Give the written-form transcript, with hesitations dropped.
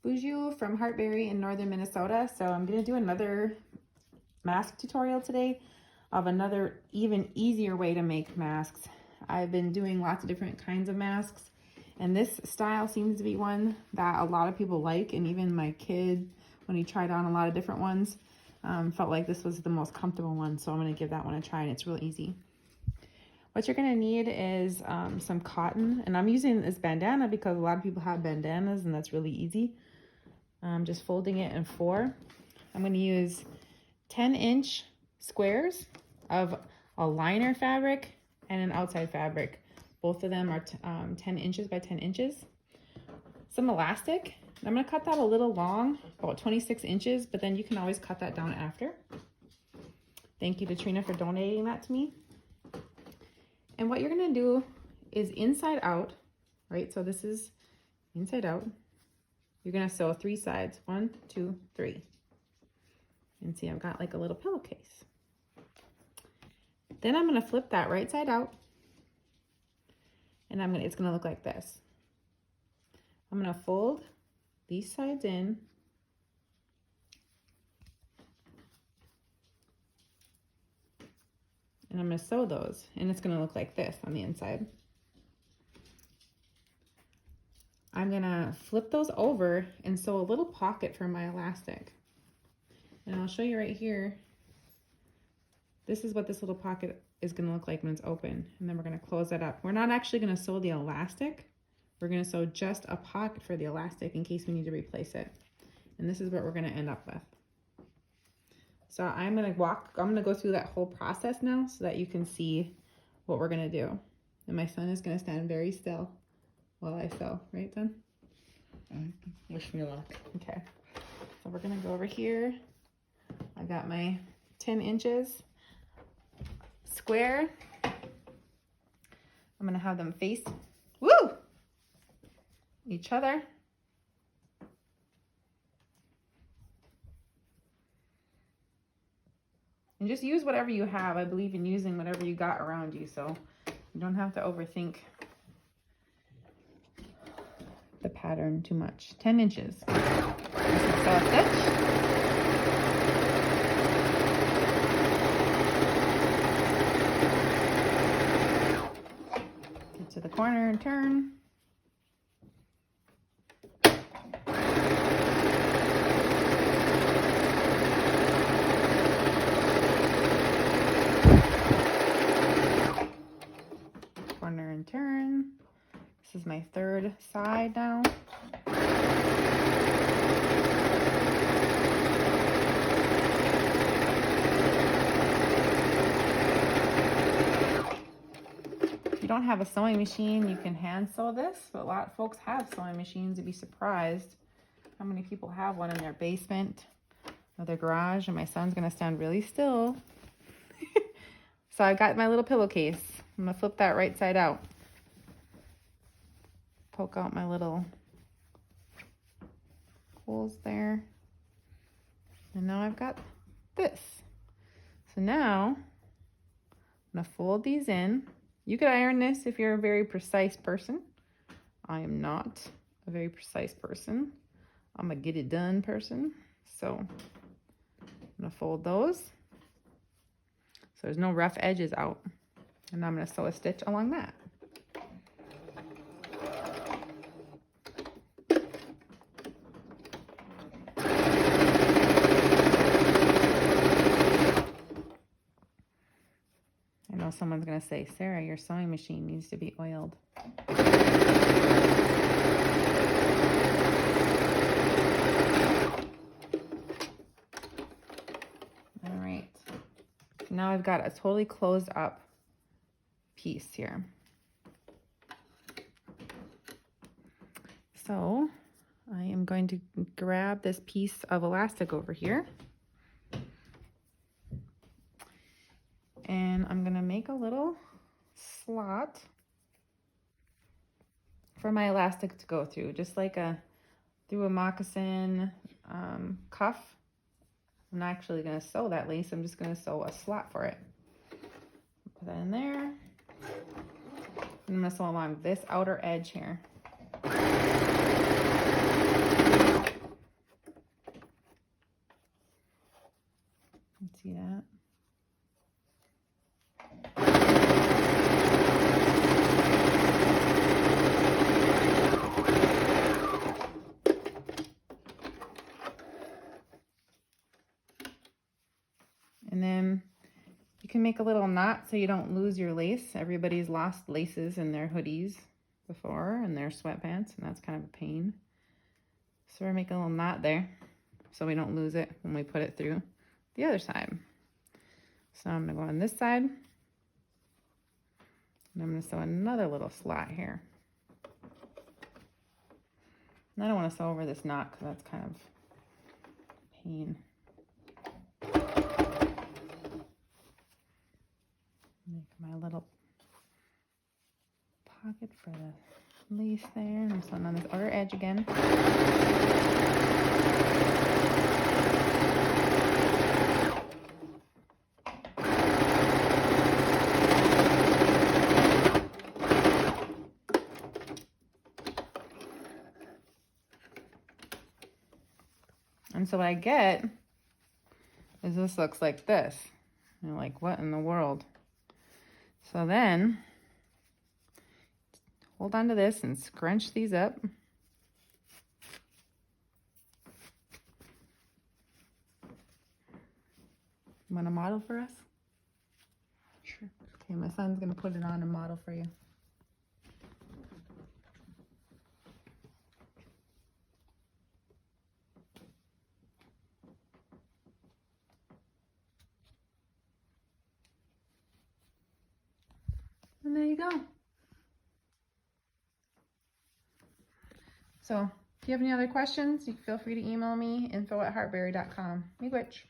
Buju from Heartberry in northern Minnesota. So I'm going to do another mask tutorial today of another even easier way to make masks. I've been doing lots of different kinds of masks, and this style seems to be one that a lot of people like, and even my kid, when he tried on a lot of different ones, felt like this was the most comfortable one. So I'm going to give that one a try, and it's real easy. What you're going to need is some cotton, and I'm using this bandana because a lot of people have bandanas, and that's really easy. Just folding it in 4. I'm going to use 10-inch squares of a liner fabric and an outside fabric. Both of them are 10 inches by 10 inches. Some elastic. I'm going to cut that a little long, about 26 inches, but then you can always cut that down after. Thank you to Trina for donating that to me. And what you're going to do is inside out, right? So this is inside out. You're going to sew 3 sides. 1, 2, 3. And see, I've got like a little pillowcase. Then I'm going to flip that right side out. And it's going to look like this. I'm going to fold these sides in. And I'm going to sew those. And it's going to look like this on the inside. I'm going to flip those over and sew a little pocket for my elastic. And I'll show you right here. This is what this little pocket is going to look like when it's open. And then we're going to close that up. We're not actually going to sew the elastic. We're going to sew just a pocket for the elastic in case we need to replace it. And this is what we're going to end up with. So I'm going to go through that whole process now so that you can see what we're going to do. And my son is going to stand very still while I sew. Right, son? Wish me luck. Okay. So we're going to go over here. I got my 10 inches square. I'm going to have them face each other. And just use whatever you have. I believe in using whatever you got around you, so you don't have to overthink the pattern too much. 10 inches. Sew a stitch. Get to the corner and turn. Corner and turn. This is my 3rd side now. If you don't have a sewing machine, you can hand sew this, but a lot of folks have sewing machines. You'd be surprised how many people have one in their basement or their garage, and my son's gonna stand really still. So I got my little pillowcase. I'm gonna flip that right side out. Poke out my little holes there. And now I've got this. So now I'm gonna fold these in. You could iron this if you're a very precise person. I am not a very precise person. I'm a get it done person. So I'm gonna fold those. So there's no rough edges out. And I'm gonna sew a stitch along that. I know someone's gonna say, Sarah, your sewing machine needs to be oiled. All right. Now I've got a totally closed up piece here. So I am going to grab this piece of elastic over here. And I'm going to make a little slot for my elastic to go through, just like through a moccasin cuff. I'm not actually going to sew that lace. I'm just going to sew a slot for it. Put that in there. And I'm going to sew along this outer edge here. see that. And then you can make a little knot so you don't lose your lace. Everybody's lost laces in their hoodies before and their sweatpants, and that's kind of a pain. So we're making a little knot there so we don't lose it when we put it through the other side. So I'm gonna go on this side, and I'm gonna sew another little slot here. And I don't want to sew over this knot because that's kind of a pain. Make my little pocket for the lace there. I'm sewing on this other edge again. And so what I get is this looks like this. You're like, what in the world? So then, hold on to this and scrunch these up. You want to model for us? Sure. Okay, my son's going to put it on and model for you. And there you go. So if you have any other questions, you can feel free to email me, info@heartberry.com. Miigwech.